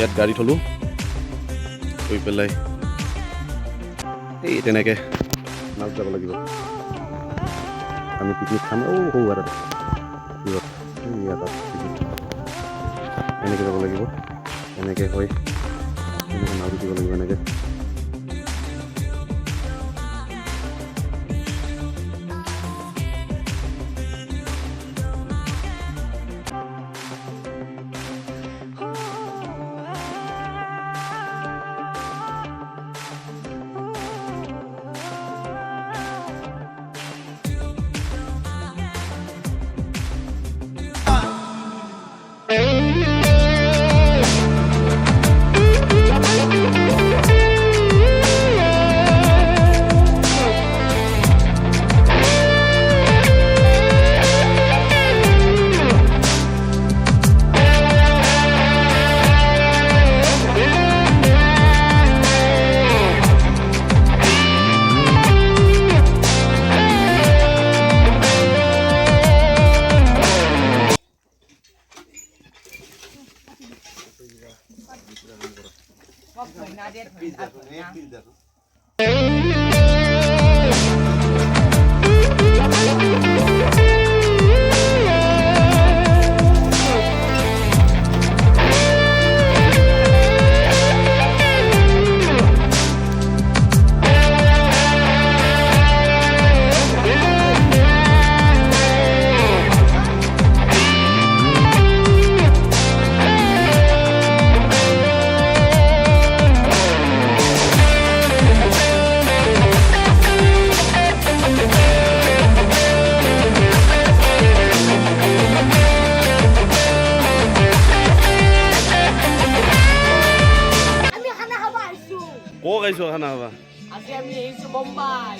ইয়াত গাড়ী থলোঁ থৈ পেলাই এই তেনেকৈ নাও যাব লাগিব আমি পিকনিক খাম সৌ এটা এনেকৈ যাব লাগিব এনেকৈ হয় এনেকৈ নাও দিব লাগিব এনেকৈ খানা হবা আজি আমি এইছো বোম্বাই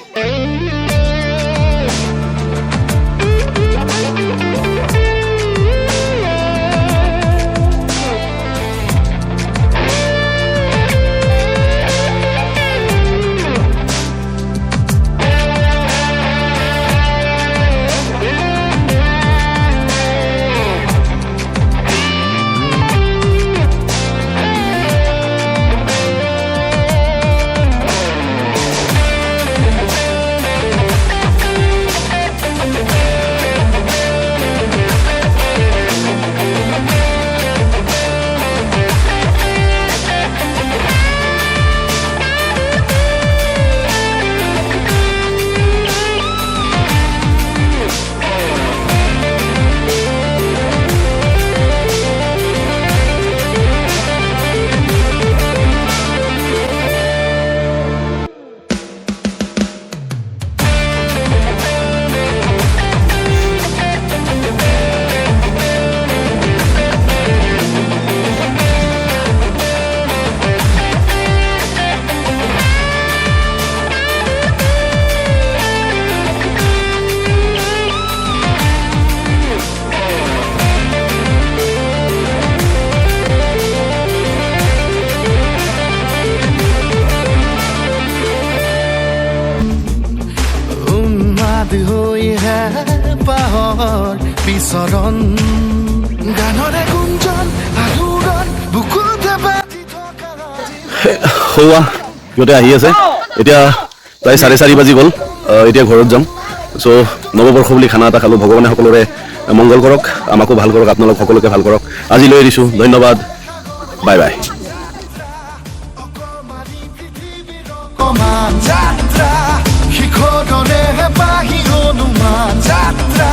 পাহৰ বিচৰণ গানৰে গুঞ্জন আলোড়ন বুকুতে বাজি থকা সৌৱা সিহঁতে আহি আছে এতিয়া প্ৰায় 4:30 বাজি গ'ল এতিয়া ঘৰত যাম চ' নৱবৰ্ষ বুলি খানা এটা খালোঁ ভগৱানে সকলোৰে মংগল কৰক আমাকো ভাল কৰক আপোনালোক সকলোকে ভাল কৰক আজি লৈ এৰিছোঁ ধন্যবাদ বাই বাই যাত্ৰা শিখৰৰে বাহি অনুমান যাত্ৰা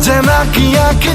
জেনাকি আঁকি